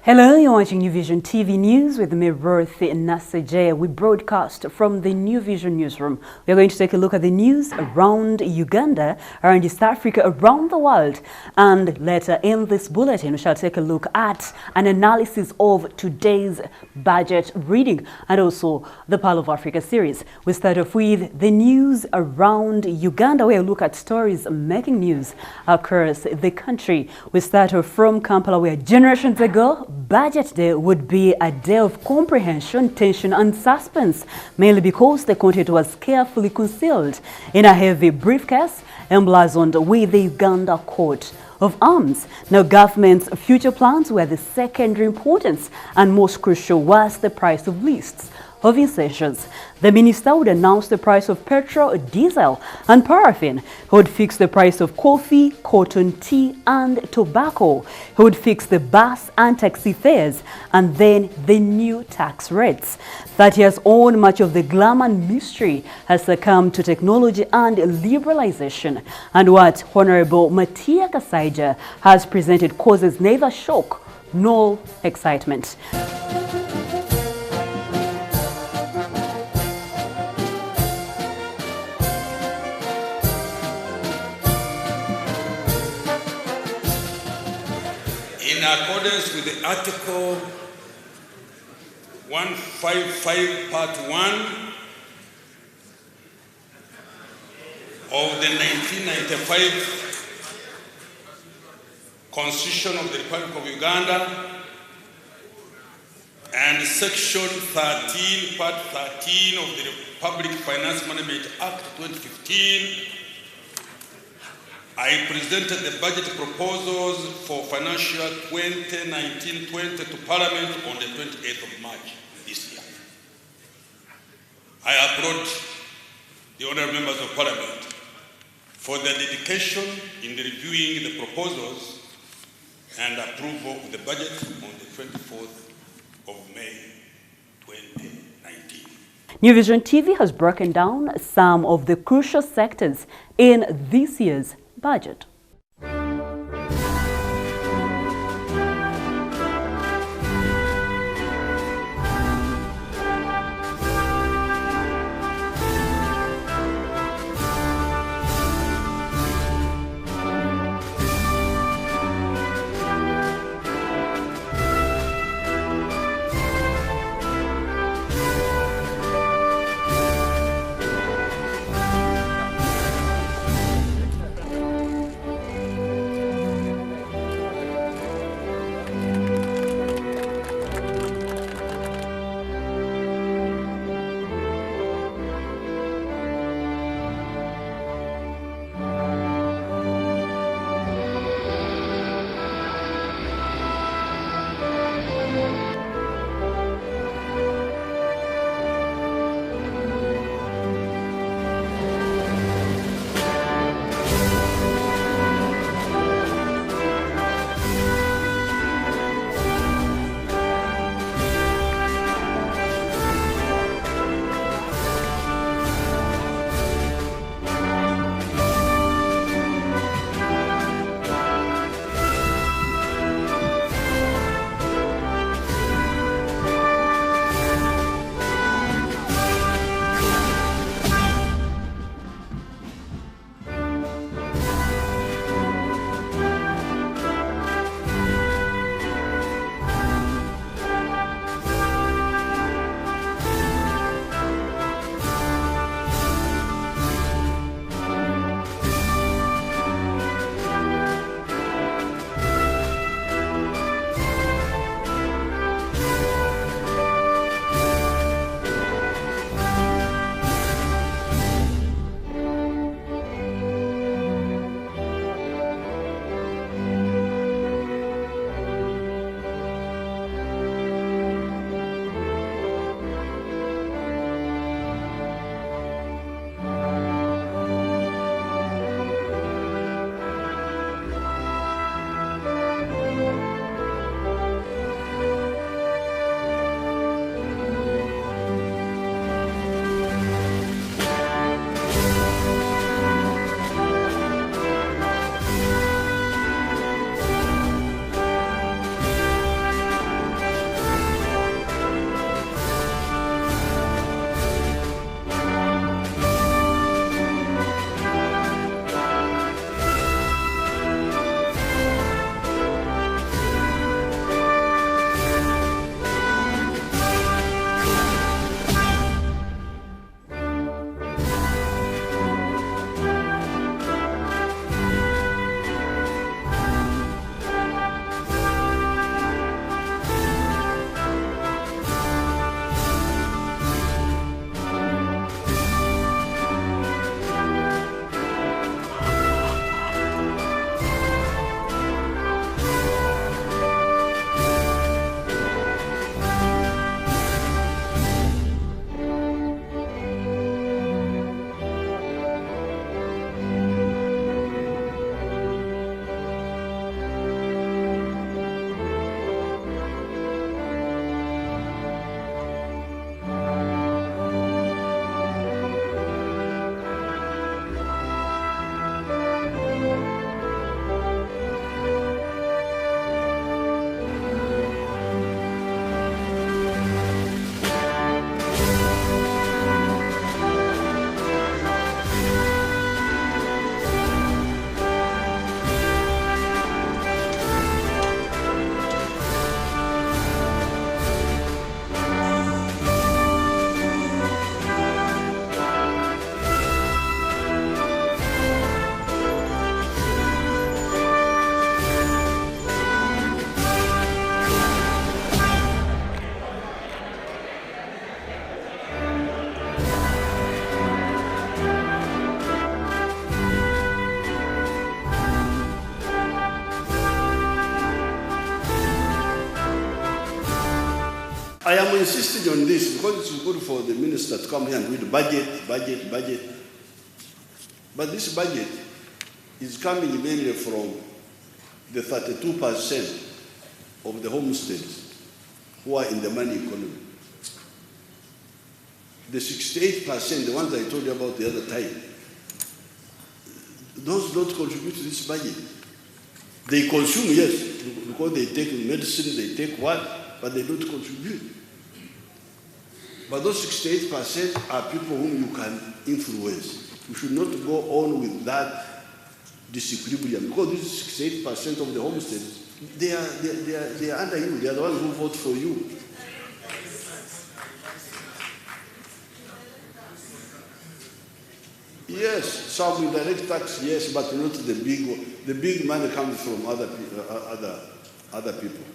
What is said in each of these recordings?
Hello, you're watching New Vision TV News with me, Ruth Naseje. We broadcast from the New Vision newsroom. We're going to take a look at the news around Uganda, around East Africa, around the world. And later in this bulletin, we shall take a look at an analysis of today's budget reading and also the Pearl of Africa series. We start off with the news around Uganda, where we look at stories making news across the country. We start off from Kampala, where generations ago, Budget Day would be a day of comprehension, tension and suspense, mainly because the content was carefully concealed in a heavy briefcase emblazoned with the Uganda coat of arms. Now, government's future plans were the secondary importance, and most crucial was the price of lists of essentials. The minister would announce the price of petrol, diesel and paraffin. He would fix the price of coffee, cotton, tea and tobacco. He would fix the bus and taxi fares and then the new tax rates. 30 years on, much of the glamour and mystery has succumbed to technology and liberalization. And what Honorable Matia Kasaija has presented causes neither shock nor excitement. In accordance with the Article 155 Part 1 of the 1995 Constitution of the Republic of Uganda and Section 13, Part 13 of the Public Finance Management Act 2015, I presented the budget proposals for financial 2019-20 to Parliament on the 28th of March this year. I applaud the honourable members of Parliament for their dedication in reviewing the proposals and approval of the budget on the 24th of May 2019. New Vision TV has broken down some of the crucial sectors in this year's budget. insisted on this because it's good for the minister to come here and read budget. But this budget is coming mainly from the 32% of the homesteads who are in the money economy. The 68%, the ones I told you about the other time, those don't contribute to this budget. They consume, yes, because they take medicine, they take what, but they don't contribute. But those 68% are people whom you can influence. You should not go on with that disequilibrium, because this is 68% of the homesteads. They are under you. They are the ones who vote for you. Yes, some indirect tax, yes, but not the big one. The big money comes from other people.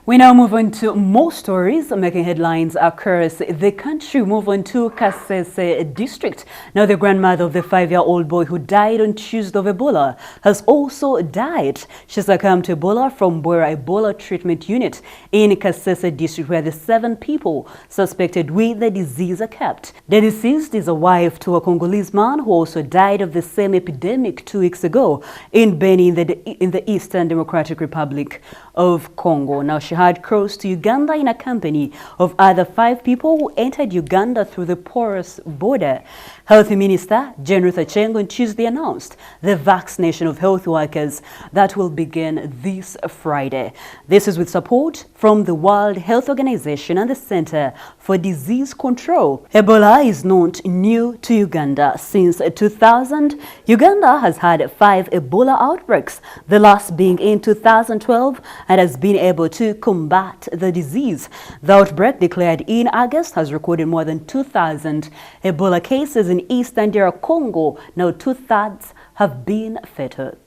We now move on to more stories making headlines across the country. Move on to Kasese district. Now, the grandmother of the 5-year-old boy who died on Tuesday of Ebola has also died. She succumbed to Ebola from MUMBERE Ebola treatment unit in Kasese district, where the 7 people suspected with the disease are kept. The deceased is a wife to a Congolese man who also died of the same epidemic 2 weeks ago in Beni in the Eastern Democratic Republic of Congo. Now, she had crossed to Uganda in a company of other 5 people who entered Uganda through the porous border. Health Minister Jane Ruth Achengo on Tuesday announced the vaccination of health workers that will begin this Friday. This is with support from the World Health Organization and the Center for Disease Control. Ebola is not new to Uganda. Since 2000, Uganda has had 5 Ebola outbreaks, the last being in 2012, and has been able to combat the disease. The outbreak, declared in August, has recorded more than 2,000 Ebola cases in Eastern DR Congo. Now 2/3 have been fatal.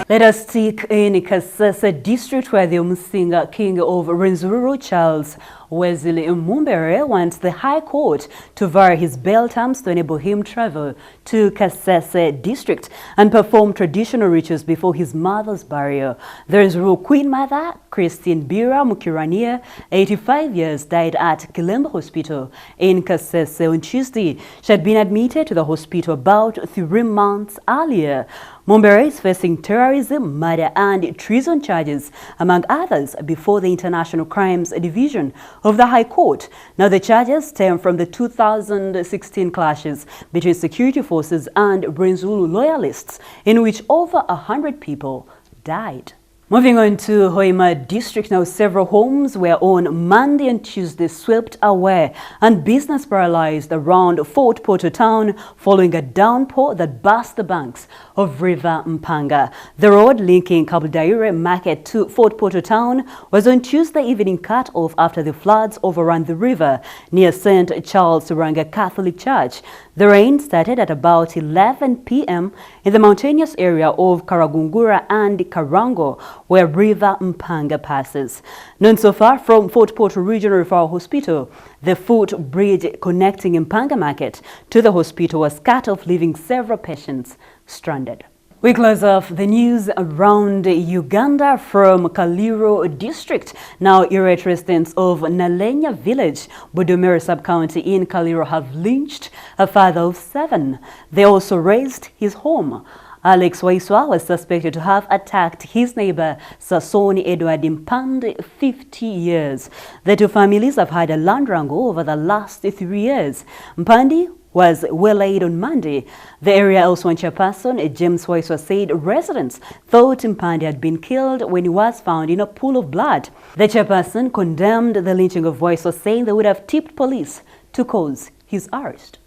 Let us stick in Kasese district, where the Musinga king of Rwenzururu, Charles Wesley MUMBERE, wants the High Court to vary his bail terms to enable him travel to Kasese district and perform traditional rituals before his mother's burial. The Rwenzururu Queen Mother, Christine Bira Mukirania, 85 years, died at Kilemba Hospital in Kasese on Tuesday. She had been admitted to the hospital about 3 months earlier. MUMBERE is facing terrorism, murder and treason charges, among others, before the International Crimes Division of the High Court. Now, the charges stem from the 2016 clashes between security forces and Rwenzururu loyalists, in which over 100 people died. Moving on to Hoima district, now several homes were on Monday and Tuesday swept away and business paralyzed around Fort Portal town following a downpour that burst the banks of River MPANGA. The road linking Kabudaire Market to Fort Portal town was on Tuesday evening cut off after the floods overran the river near St. Charles Suranga Catholic Church. The rain started at about 11 p.m. in the mountainous area of Karagungura and Karango, where River MPANGA passes. Known so far from Fort Portal Regional Referral Hospital, the footbridge connecting MPANGA Market to the hospital was cut off, leaving several patients stranded. We close off the news around Uganda from Kaliro district. Now, irate residents of Nalenya village, Budomere sub-county in Kaliro, have lynched a father of 7. They also razed his home. Alex Waiswa was suspected to have attacked his neighbor Sasoni Edward Mpande, 50 years. The 2 families have had a land wrangle over the last 3 years. Mpande was waylaid on Monday. The area also chairperson, James Waiswa, said residents thought Mpande had been killed when he was found in a pool of blood. The chairperson condemned the lynching of Waiswa, saying they would have tipped police to cause his arrest.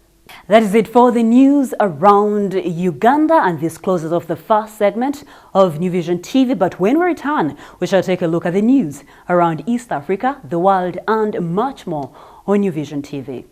That is it for the news around Uganda, and this closes off the first segment of New Vision TV. But when we return, we shall take a look at the news around East Africa, the world, and much more on New Vision TV.